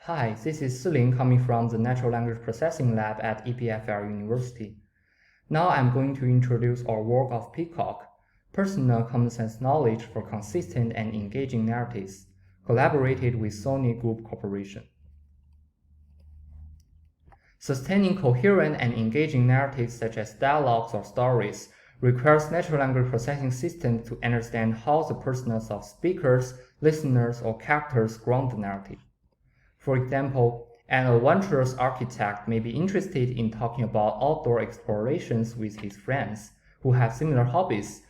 Hi, this is Silin coming from the Natural Language Processing Lab at EPFL University. Now I'm going to introduce our work of PeaCoK, Personal Common Sense Knowledge for Consistent and Engaging Narratives, collaborated with Sony Group Corporation. Sustaining coherent and engaging narratives such as dialogues or stories requires natural language processing systems to understand how the personas of speakers, listeners, or characters ground the narrative. For example, an adventurous architect may be interested in talking about outdoor explorations with his friends who have similar hobbies,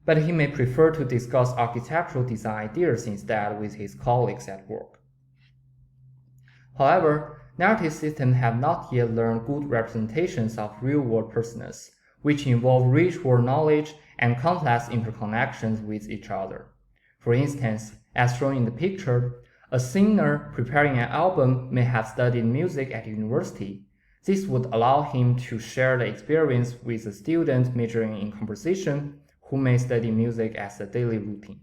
but he may prefer to discuss architectural design ideas instead with his colleagues at work. However, narrative systems have not yet learned good representations of real-world personas, which involve rich world knowledge and complex interconnections with each other. For instance, as shown in the picture, a singer preparing an album may have studied music at university. This would allow him to share the experience with a student majoring in composition who may study music as a daily routine.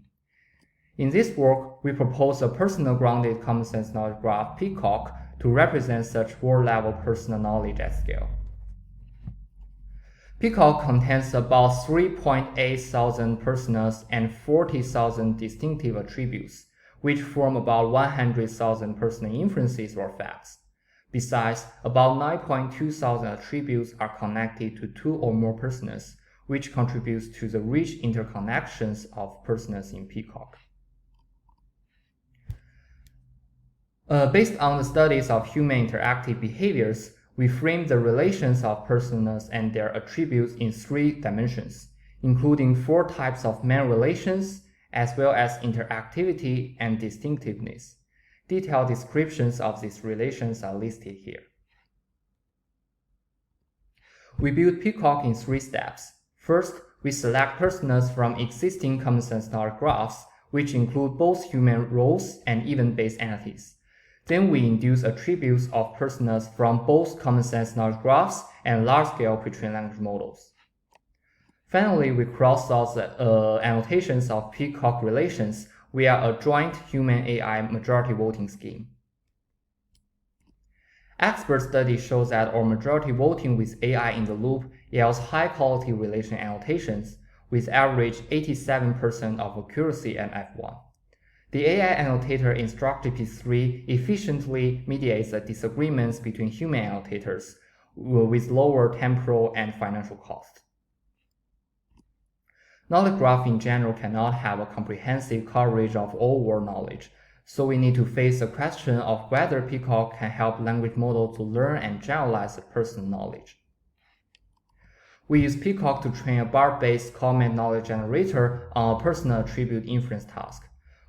In this work, we propose a personal grounded common sense knowledge graph PeaCoK to represent such world-level personal knowledge at scale. PeaCoK contains about 3.8 thousand personas and 40,000 distinctive attributes, which form about 100,000 personal inferences or facts. Besides, about 9.2 thousand attributes are connected to two or more personas, which contributes to the rich interconnections of personas in PeaCoK. Based on the studies of human interactive behaviors, we frame the relations of personas and their attributes in 3 dimensions, including 4 types of main relations, as well as interactivity and distinctiveness. Detailed descriptions of these relations are listed here. We build PeaCoK in 3 steps. First, we select personas from existing common sense knowledge graphs, which include both human roles and event-based entities. Then we induce attributes of personas from both common sense knowledge graphs and large-scale pretrained language models. Finally, we cross out the annotations of PeaCoK relations via a joint human-AI majority voting scheme. Expert studies show that our majority voting with AI in the loop yields high-quality relation annotations, with average 87% of accuracy at F1. The AI annotator InstructGPT-3 efficiently mediates the disagreements between human annotators with lower temporal and financial cost. Knowledge graph in general cannot have a comprehensive coverage of all world knowledge, so we need to face the question of whether PeaCoK can help language models to learn and generalize personal knowledge. We use PeaCoK to train a bar-based comment knowledge generator on a personal attribute inference task,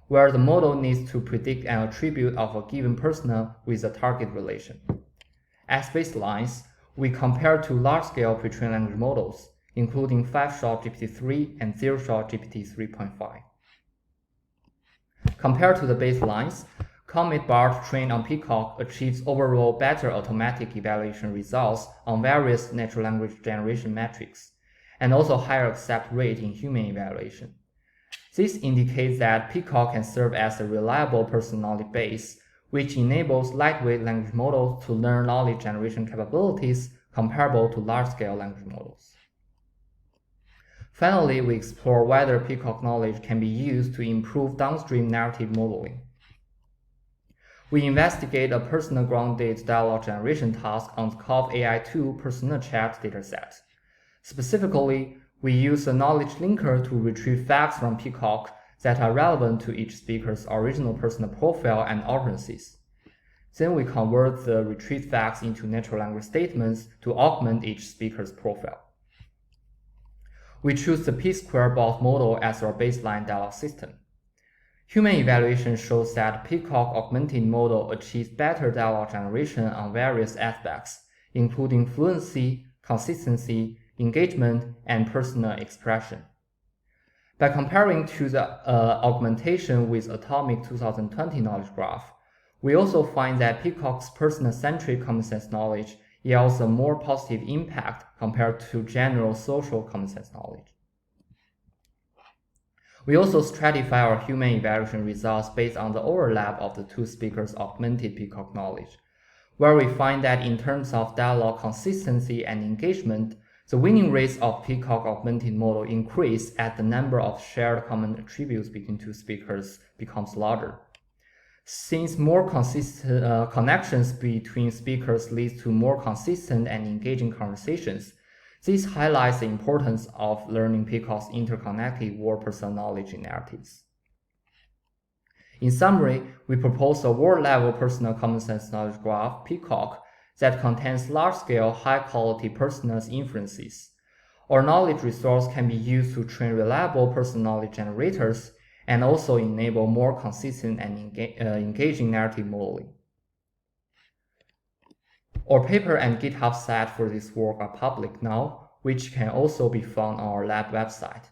where the model needs to predict an attribute of a given persona with a target relation. As baselines, we compare 2 large-scale pretrained language models, including 5-shot GPT-3 and 0-shot GPT-3.5. Compared to the baselines, Comet BART trained on PeaCoK achieves overall better automatic evaluation results on various natural language generation metrics, and also higher accept rate in human evaluation. This indicates that PeaCoK can serve as a reliable personal knowledge base, which enables lightweight language models to learn knowledge generation capabilities comparable to large-scale language models. Finally, we explore whether PeaCoK knowledge can be used to improve downstream narrative modeling. We investigate a personal grounded dialogue generation task on the COV AI2 persona chat dataset. Specifically, we use a knowledge linker to retrieve facts from PeaCoK that are relevant to each speaker's original personal profile and utterances. Then we convert the retrieved facts into natural language statements to augment each speaker's profile. We choose the P-square bot model as our baseline dialogue system. Human evaluation shows that PeaCoK augmented model achieves better dialogue generation on various aspects, including fluency, consistency, engagement, and personal expression. By comparing to the augmentation with Atomic 2020 knowledge graph, we also find that PeaCoK's personal-centric common sense knowledge yields a more positive impact compared to general social common sense knowledge. We also stratify our human evaluation results based on the overlap of the two speakers' augmented PeaCoK knowledge, where we find that in terms of dialogue consistency and engagement, the winning rates of PeaCoK augmented model increase as the number of shared common attributes between two speakers becomes larger. Since more consistent connections between speakers leads to more consistent and engaging conversations, this highlights the importance of learning PeaCoK's interconnected word-person knowledge in narratives. In summary, we propose a word-level personal common sense knowledge graph, PeaCoK, that contains large-scale, high-quality personal inferences. Our knowledge resource can be used to train reliable personal knowledge generators and also enable more consistent and engaging narrative modeling. Our paper and GitHub site for this work are public now, which can also be found on our lab website.